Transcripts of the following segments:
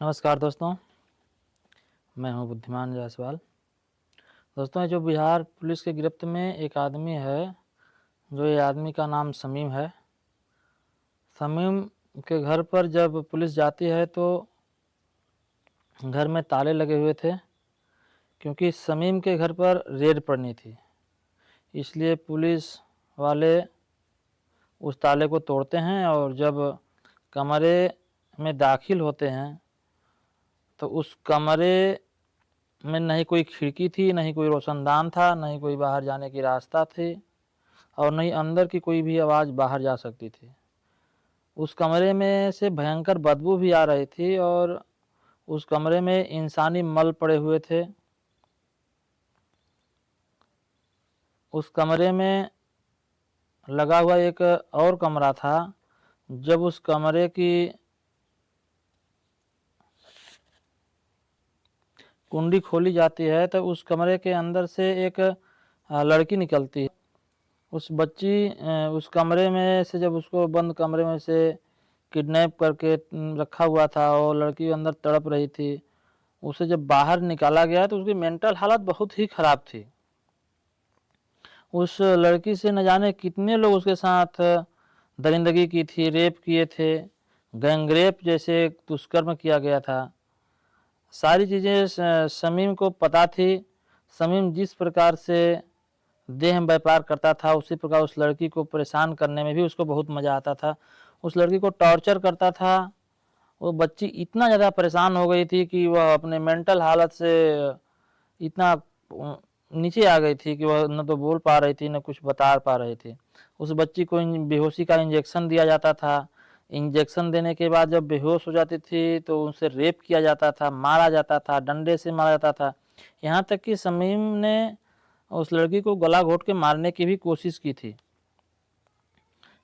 नमस्कार दोस्तों, मैं हूं बुद्धिमान जायसवाल। दोस्तों, ये जो बिहार पुलिस की गिरफ्त में एक आदमी है, जो ये आदमी का नाम शमीम है। शमीम के घर पर जब पुलिस जाती है तो घर में ताले लगे हुए थे, क्योंकि शमीम के घर पर रेड पड़नी थी। इसलिए पुलिस वाले उस ताले को तोड़ते हैं और जब कमरे में दाखिल होते हैं तो उस कमरे में नहीं कोई खिड़की थी, नहीं कोई रोशनदान था, नहीं कोई बाहर जाने की रास्ता थी और नहीं अंदर की कोई भी आवाज़ बाहर जा सकती थी। उस कमरे में से भयंकर बदबू भी आ रही थी और उस कमरे में इंसानी मल पड़े हुए थे। उस कमरे में लगा हुआ एक और कमरा था। जब उस कमरे की कुंडी खोली जाती है तो उस कमरे के अंदर से एक लड़की निकलती है। उस बच्ची उस कमरे में से जब उसको बंद कमरे में से किडनैप करके रखा हुआ था और लड़की अंदर तड़प रही थी, उसे जब बाहर निकाला गया तो उसकी मेंटल हालत बहुत ही ख़राब थी। उस लड़की से न जाने कितने लोग उसके साथ दरिंदगी की थी, रेप किए थे, गैंगरेप जैसे दुष्कर्म किया गया था। सारी चीज़ें शमीम को पता थी। शमीम जिस प्रकार से देह व्यापार करता था, उसी प्रकार उस लड़की को परेशान करने में भी उसको बहुत मज़ा आता था। उस लड़की को टॉर्चर करता था। वो बच्ची इतना ज़्यादा परेशान हो गई थी कि वह अपने मेंटल हालत से इतना नीचे आ गई थी कि वह न तो बोल पा रही थी, न कुछ बता पा रही थी। उस बच्ची को बेहोशी का इंजेक्शन दिया जाता था। इंजेक्शन देने के बाद जब बेहोश हो जाती थी तो उनसे रेप किया जाता था, मारा जाता था, डंडे से मारा जाता था। यहाँ तक कि शमीम ने उस लड़की को गला घोंट के मारने की भी कोशिश की थी।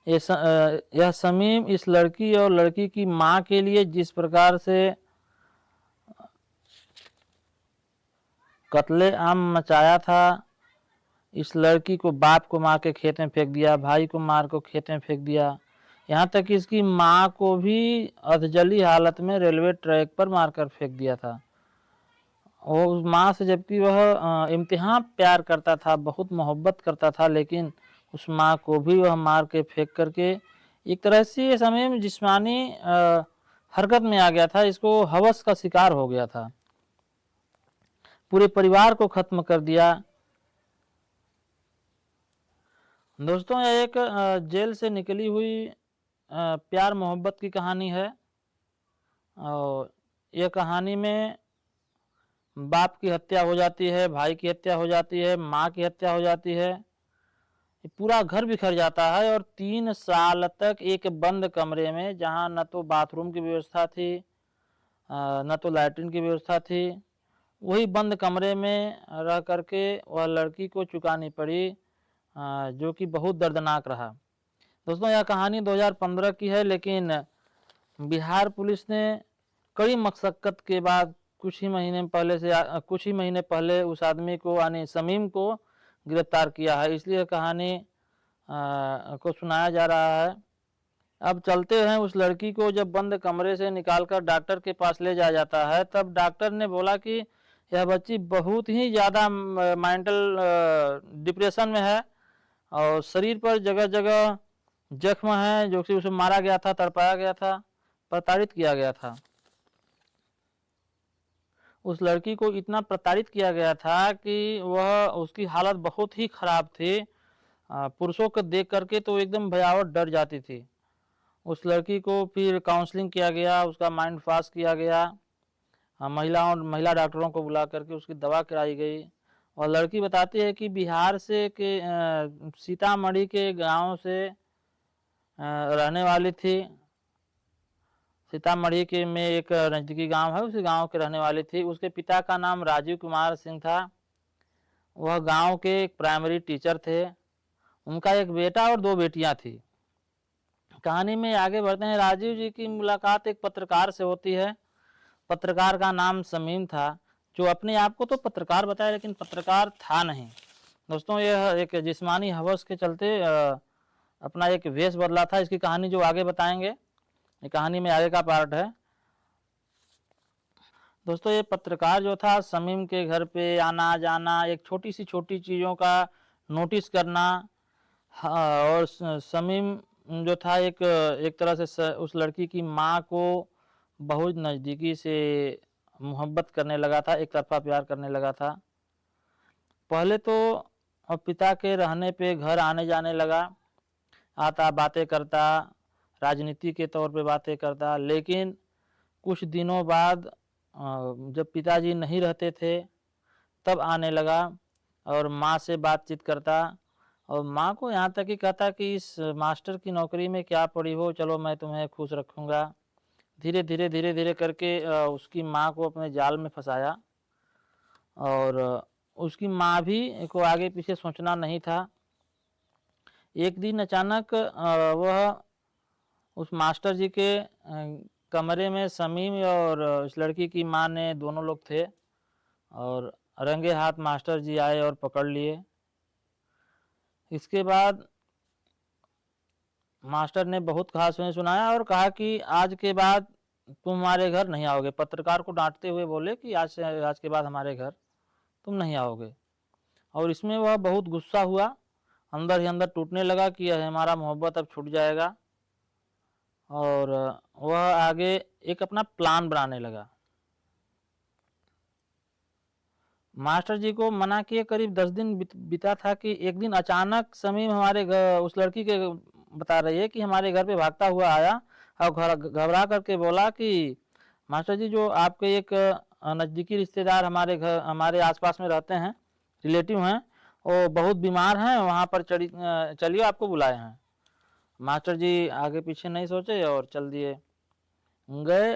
यह शमीम इस लड़की और लड़की की माँ के लिए जिस प्रकार से कत्ले-आम मचाया था, इस लड़की को बाप को मार के खेत में फेंक दिया, भाई को मार को खेत में फेंक दिया, यहाँ तक कि इसकी माँ को भी अधजली हालत में रेलवे ट्रैक पर मारकर फेंक दिया था। और उस माँ से जबकि वह इम्तिहान प्यार करता था, बहुत मोहब्बत करता था, लेकिन उस माँ को भी वह मार के फेंक करके एक तरह से ये शमीम जिस्मानी हरकत में आ गया था। इसको हवस का शिकार हो गया था। पूरे परिवार को ख़त्म कर दिया। दोस्तों, यह एक जेल से निकली हुई प्यार मोहब्बत की कहानी है और यह कहानी में बाप की हत्या हो जाती है, भाई की हत्या हो जाती है, माँ की हत्या हो जाती है, पूरा घर बिखर जाता है और 3 साल तक एक बंद कमरे में, जहाँ न तो बाथरूम की व्यवस्था थी, न तो लैट्रिन की व्यवस्था थी, वही बंद कमरे में रह करके वह लड़की को चुकानी पड़ी, जो कि बहुत दर्दनाक रहा। दोस्तों, यह कहानी 2015 की है, लेकिन बिहार पुलिस ने कड़ी मशक्क़त के बाद कुछ ही महीने पहले उस आदमी को यानी शमीम को गिरफ्तार किया है। इसलिए कहानी को सुनाया जा रहा है। अब चलते हैं, उस लड़की को जब बंद कमरे से निकालकर डॉक्टर के पास ले जाया जाता है, तब डॉक्टर ने बोला कि यह बच्ची बहुत ही ज़्यादा मेंटल डिप्रेशन में है और शरीर पर जगह जगह जख्म है, जो कि उसे मारा गया था, तड़पाया गया था, प्रताड़ित किया गया था। उस लड़की को इतना प्रताड़ित किया गया था कि वह उसकी हालत बहुत ही ख़राब थी। पुरुषों को देख करके तो एकदम भयावह डर जाती थी। उस लड़की को फिर काउंसलिंग किया गया, उसका माइंड वॉश किया गया, महिला डॉक्टरों को बुला करके उसकी दवा कराई गई। और लड़की बताती है कि बिहार से के सीतामढ़ी के गांव से रहने वाली थी। सीतामढ़ी के में एक नज़दीकी गांव है, उसी गांव के रहने वाली थी। उसके पिता का नाम राजीव कुमार सिंह था। वह गांव के एक प्राइमरी टीचर थे। उनका एक बेटा और 2 बेटियां थी। कहानी में आगे बढ़ते हैं। राजीव जी की मुलाकात एक पत्रकार से होती है। पत्रकार का नाम शमीम था, जो अपने आप को तो पत्रकार बताया, लेकिन पत्रकार था नहीं। दोस्तों, यह एक जिस्मानी हवस के चलते अपना एक वेश बदला था। इसकी कहानी जो आगे बताएंगे, ये कहानी में आगे का पार्ट है। दोस्तों ये पत्रकार जो था शमीम के घर पे आना जाना, एक छोटी सी छोटी चीज़ों का नोटिस करना। हाँ, और शमीम जो था एक एक तरह से उस लड़की की माँ को बहुत नज़दीकी से मोहब्बत करने लगा था, एक तरफा प्यार करने लगा था। पहले तो पिता के रहने पे घर आने जाने लगा, आता बातें करता, राजनीति के तौर पे बातें करता, लेकिन कुछ दिनों बाद जब पिताजी नहीं रहते थे तब आने लगा और माँ से बातचीत करता, और माँ को यहाँ तक ही कहता कि इस मास्टर की नौकरी में क्या पड़ी हो, चलो मैं तुम्हें खुश रखूँगा। धीरे धीरे करके उसकी माँ को अपने जाल में फंसाया, और उसकी माँ भी को आगे पीछे सोचना नहीं था। एक दिन अचानक वह उस मास्टर जी के कमरे में शमीम और इस लड़की की माँ ने दोनों लोग थे, और रंगे हाथ मास्टर जी आए और पकड़ लिए। इसके बाद मास्टर ने बहुत खास में सुनाया और कहा कि आज के बाद तुम हमारे घर नहीं आओगे। पत्रकार को डांटते हुए बोले कि आज के बाद हमारे घर तुम नहीं आओगे। और इसमें वह बहुत गुस्सा हुआ, अंदर ही अंदर टूटने लगा कि हमारा मोहब्बत अब छूट जाएगा, और वह आगे एक अपना प्लान बनाने लगा। मास्टर जी को मना किए करीब 10 दिन बीता था कि एक दिन अचानक शमीम हमारे घर, उस लड़की के बता रही है कि हमारे घर पे भागता हुआ आया और घबरा करके बोला कि मास्टर जी, जो आपके एक नज़दीकी रिश्तेदार हमारे घर, हमारे आसपास में रहते हैं, रिलेटिव हैं, वो बहुत बीमार हैं, वहाँ पर चलिए आपको बुलाए हैं। मास्टर जी आगे पीछे नहीं सोचे और चल दिए। गए,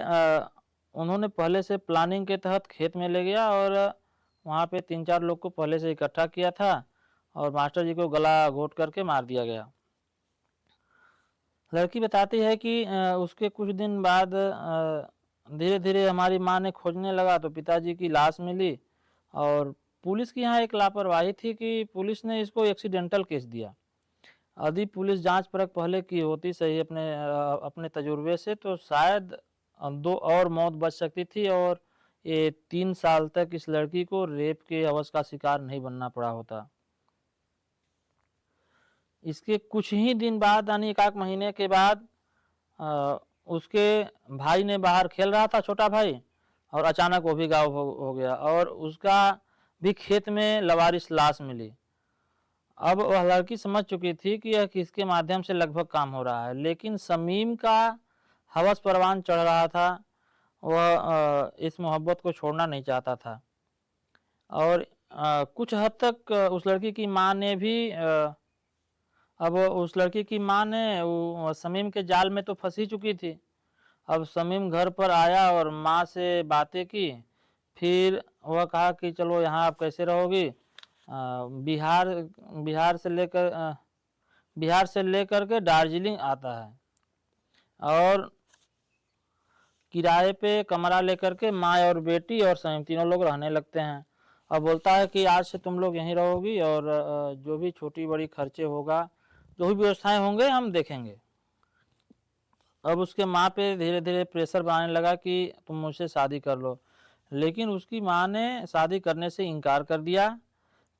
उन्होंने पहले से प्लानिंग के तहत खेत में ले गया और वहाँ पे 3-4 लोग को पहले से इकट्ठा किया था और मास्टर जी को गला घोट करके मार दिया गया। लड़की बताती है कि उसके कुछ दिन बाद धीरे धीरे हमारी माँ ने खोजने लगा तो पिताजी की लाश मिली, और पुलिस की यहाँ एक लापरवाही थी कि पुलिस ने इसको एक्सीडेंटल केस दिया। यदि पुलिस जांच परख पहले की होती सही अपने तजुर्बे से, तो शायद 2 और मौत बच सकती थी और ये 3 साल तक इस लड़की को रेप के हवस का शिकार नहीं बनना पड़ा होता। इसके कुछ ही दिन बाद, यानी एक महीने के बाद, उसके भाई ने बाहर खेल रहा था, छोटा भाई, और अचानक वो भी गायब हो गया और उसका भी खेत में लवारिस लाश मिली। अब वह लड़की समझ चुकी थी कि यह किसके माध्यम से लगभग काम हो रहा है, लेकिन शमीम का हवस परवान चढ़ रहा था। वह इस मोहब्बत को छोड़ना नहीं चाहता था, और कुछ हद तक उस लड़की की माँ ने भी अब उस लड़की की माँ ने शमीम के जाल में तो फंसी चुकी थी। अब शमीम घर पर आया और माँ से बातें की, फिर वह कहा कि चलो यहाँ आप कैसे रहोगी, बिहार बिहार से लेकर के दार्जिलिंग आता है, और किराए पे कमरा लेकर के माँ और बेटी और शमीम तीनों लोग रहने लगते हैं। और बोलता है कि आज से तुम लोग यहीं रहोगी और जो भी छोटी बड़ी खर्चे होगा, जो भी व्यवस्थाएं होंगे हम देखेंगे। अब उसके माँ पे धीरे धीरे प्रेशर बनाने लगा कि तुम मुझसे शादी कर लो, लेकिन उसकी माँ ने शादी करने से इनकार कर दिया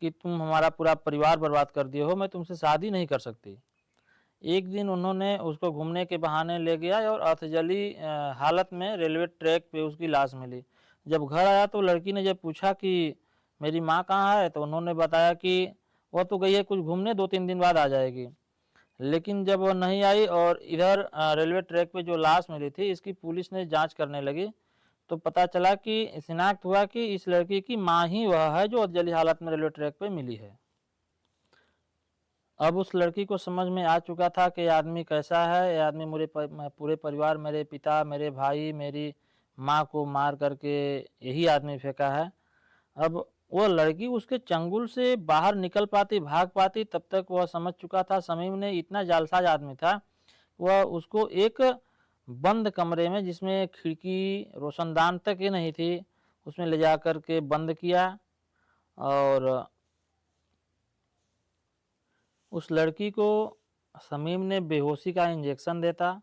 कि तुम हमारा पूरा परिवार बर्बाद कर दिए हो, मैं तुमसे शादी नहीं कर सकती। एक दिन उन्होंने उसको घूमने के बहाने ले गया और अधजली हालत में रेलवे ट्रैक पे उसकी लाश मिली। जब घर आया तो लड़की ने जब पूछा कि मेरी माँ कहाँ है, तो उन्होंने बताया कि वह तो गई है कुछ घूमने, 2-3 दिन बाद आ जाएगी। लेकिन जब वो नहीं आई और इधर रेलवे ट्रैक पे जो लाश मिली थी, इसकी पुलिस ने जांच करने लगी, तो पता चला कि शिनाख्त हुआ कि इस लड़की की माँ ही वह है जो अधजली हालत में रेलवे ट्रैक पे मिली है। अब उस लड़की को समझ में आ चुका था कि यह आदमी कैसा है। यह आदमी पूरे परिवार, मेरे पिता, मेरे भाई, मेरी माँ को मार करके यही आदमी फेंका है। अब वो लड़की उसके चंगुल से बाहर निकल पाती, भाग पाती, तब तक वह समझ चुका था शमीम ने इतना जालसाज आदमी था। वह उसको एक बंद कमरे में, जिसमें खिड़की रोशनदान तक ही नहीं थी, उसमें ले जा कर के बंद किया और उस लड़की को शमीम ने बेहोशी का इंजेक्शन देता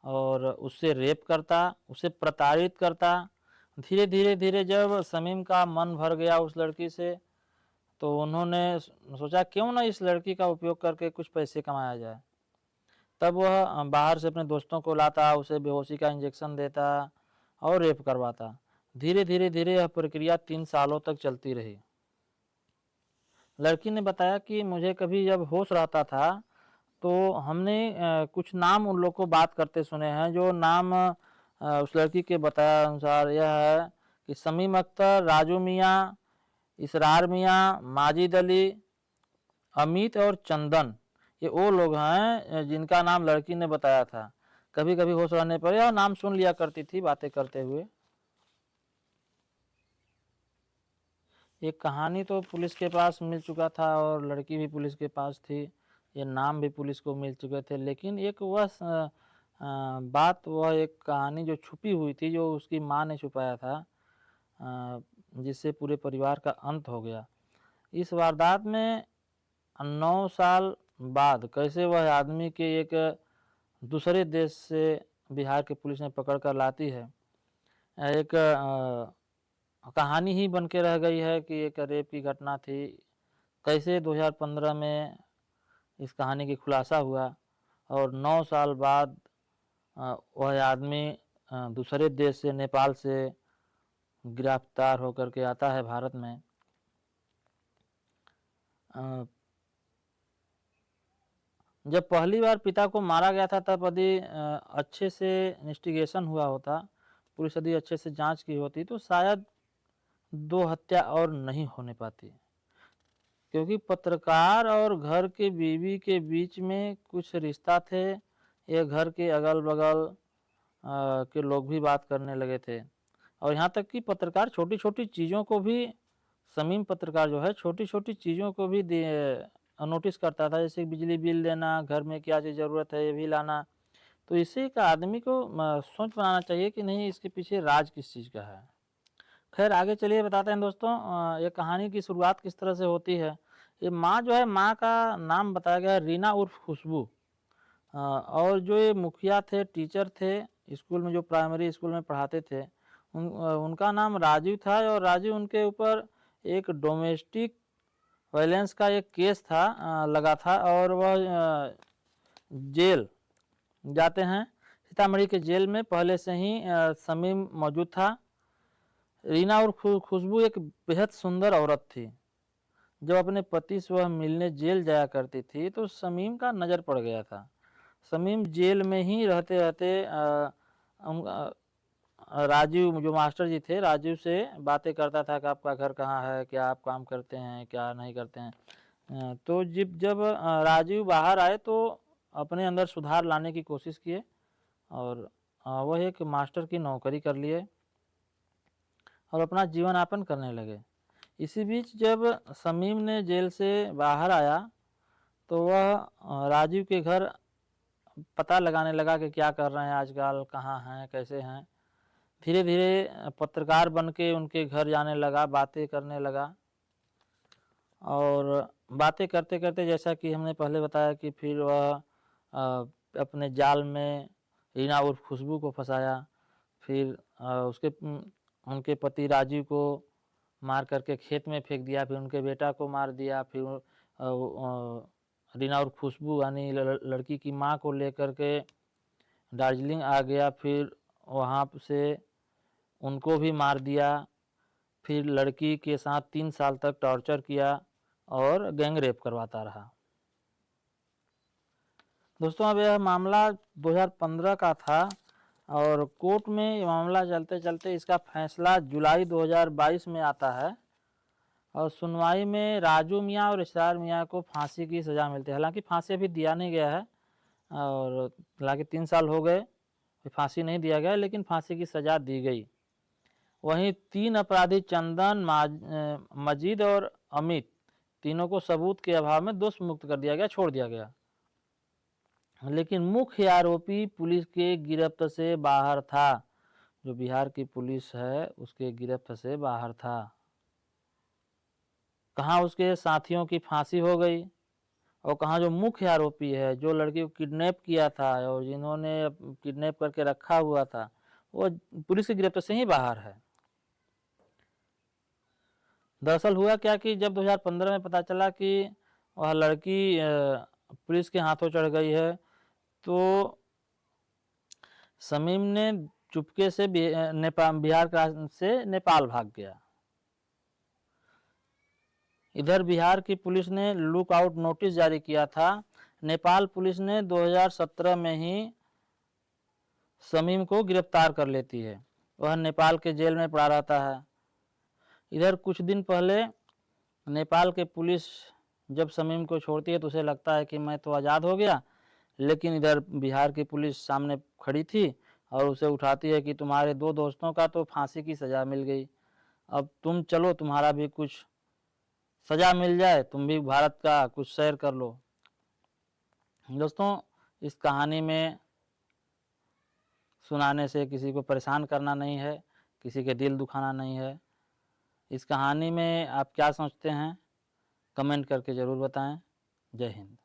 और उससे रेप करता, उसे प्रताड़ित करता, धीरे धीरे धीरे जब समीम का मन भर गया उस लड़की से, तो उन्होंने सोचा क्यों ना इस लड़की का उपयोग करके कुछ पैसे कमाया जाए। तब वह बाहर से अपने दोस्तों को लाता, उसे बेहोशी का इंजेक्शन देता और रेप करवाता। धीरे धीरे धीरे यह प्रक्रिया 3 सालों तक चलती रही। लड़की ने बताया कि मुझे कभी जब होश रहता था तो हमने कुछ नाम उन लोग को बात करते सुने हैं। जो नाम उस लड़की के बताया अनुसार यह है कि समीम अख्तर, राजू मियाँ, इसरार मियाँ, माजिद अली, अमित और चंदन, ये वो लोग हैं जिनका नाम लड़की ने बताया था। कभी कभी होश रहने पर यह नाम सुन लिया करती थी बातें करते हुए। एक कहानी तो पुलिस के पास मिल चुका था और लड़की भी पुलिस के पास थी, ये नाम भी पुलिस को मिल चुके थे, लेकिन एक वह बात, वह एक कहानी जो छुपी हुई थी, जो उसकी माँ ने छुपाया था, जिससे पूरे परिवार का अंत हो गया। इस वारदात में 9 साल बाद कैसे वह आदमी के एक दूसरे देश से बिहार के पुलिस ने पकड़ कर लाती है, एक कहानी ही बन के रह गई है कि एक रेप की घटना थी। कैसे 2015 में इस कहानी की खुलासा हुआ और 9 साल बाद वह आदमी दूसरे देश से, नेपाल से गिरफ्तार होकर के आता है भारत में। जब पहली बार पिता को मारा गया था तब यदि अच्छे से इन्वेस्टिगेशन हुआ होता, पुलिस यदि अच्छे से जांच की होती, तो शायद 2 हत्या और नहीं होने पाती, क्योंकि पत्रकार और घर के बीवी के बीच में कुछ रिश्ता थे। ये घर के अगल बगल के लोग भी बात करने लगे थे, और यहाँ तक कि पत्रकार छोटी छोटी चीज़ों को भी, समीम पत्रकार जो है, छोटी छोटी चीज़ों को भी नोटिस करता था, जैसे बिजली बिल देना, घर में क्या चीज़ ज़रूरत है ये भी लाना। तो इससे एक आदमी को सोच बनाना चाहिए कि नहीं, इसके पीछे राज किस चीज़ का है। खैर आगे चलिए बताते हैं दोस्तों, ये कहानी की शुरुआत किस तरह से होती है। ये माँ जो है, माँ का नाम बताया गया है रीना उर्फ खुशबू, और जो ये मुखिया थे, टीचर थे स्कूल में, जो प्राइमरी स्कूल में पढ़ाते थे, उनका नाम राजू था। और राजू, उनके ऊपर एक डोमेस्टिक वायलेंस का एक केस था, लगा था, और वह जेल जाते हैं। सीतामढ़ी के जेल में पहले से ही समीम मौजूद था। रीना और खुशबू एक बेहद सुंदर औरत थी। जब अपने पति से वह मिलने जेल जाया करती थी तो समीम का नज़र पड़ गया था। समीम जेल में ही रहते रहते राजू, जो मास्टर जी थे, राजू से बातें करता था कि आपका घर कहाँ है, क्या आप काम करते हैं, क्या नहीं करते हैं। तो जब राजू बाहर आए तो अपने अंदर सुधार लाने की कोशिश किए और वह एक मास्टर की नौकरी कर लिए और अपना जीवन यापन करने लगे। इसी बीच जब समीम ने जेल से बाहर आया तो वह राजू के घर पता लगाने लगा कि क्या कर रहे हैं आजकल, कहाँ हैं, कैसे हैं। धीरे धीरे पत्रकार बन के उनके घर जाने लगा, बातें करने लगा, और बातें करते करते जैसा कि हमने पहले बताया कि फिर वह अपने जाल में रीना उर्फ खुशबू को फंसाया। फिर उनके पति राजू को मार करके खेत में फेंक दिया, फिर उनके बेटा को मार दिया। फिर रीना और खुशबू यानी लड़की की माँ को लेकर के दार्जिलिंग आ गया, फिर वहाँ से उनको भी मार दिया। फिर लड़की के साथ 3 साल तक टॉर्चर किया और गैंग रेप करवाता रहा। दोस्तों अब यह मामला 2015 का था और कोर्ट में ये मामला चलते चलते इसका फैसला जुलाई 2022 में आता है और सुनवाई में राजू मियाँ और इसरार मियाँ को फांसी की सज़ा मिलती है। हालांकि फांसी अभी दिया नहीं गया है, और हालांकि 3 साल हो गए, फांसी नहीं दिया गया, लेकिन फांसी की सज़ा दी गई। वहीं 3 अपराधी चंदन, मजीद और अमित, तीनों को सबूत के अभाव में दोष मुक्त कर दिया गया, छोड़ दिया गया। लेकिन मुख्य आरोपी पुलिस के गिरफ्त से बाहर था। जो बिहार की पुलिस है उसके गिरफ्त से बाहर था। कहाँ उसके साथियों की फांसी हो गई और कहाँ जो मुख्य आरोपी है, जो लड़की को किडनैप किया था और जिन्होंने किडनैप करके रखा हुआ था, वो पुलिस की गिरफ्त से ही बाहर है। दरअसल हुआ क्या कि जब 2015 में पता चला कि वह लड़की पुलिस के हाथों चढ़ गई है, तो शमीम ने चुपके से बिहार से नेपाल भाग गया। इधर बिहार की पुलिस ने लुक आउट नोटिस जारी किया था। नेपाल पुलिस ने 2017 में ही शमीम को गिरफ्तार कर लेती है। वह नेपाल के जेल में पड़ा रहता है। इधर कुछ दिन पहले नेपाल के पुलिस जब शमीम को छोड़ती है तो उसे लगता है कि मैं तो आज़ाद हो गया, लेकिन इधर बिहार की पुलिस सामने खड़ी थी और उसे उठाती है कि तुम्हारे 2 दोस्तों का तो फांसी की सज़ा मिल गई, अब तुम चलो, तुम्हारा भी कुछ सज़ा मिल जाए, तुम भी भारत का कुछ सैर कर लो। दोस्तों, इस कहानी में सुनाने से किसी को परेशान करना नहीं है, किसी के दिल दुखाना नहीं है। इस कहानी में आप क्या सोचते हैं, कमेंट करके ज़रूर बताएं। जय हिंद।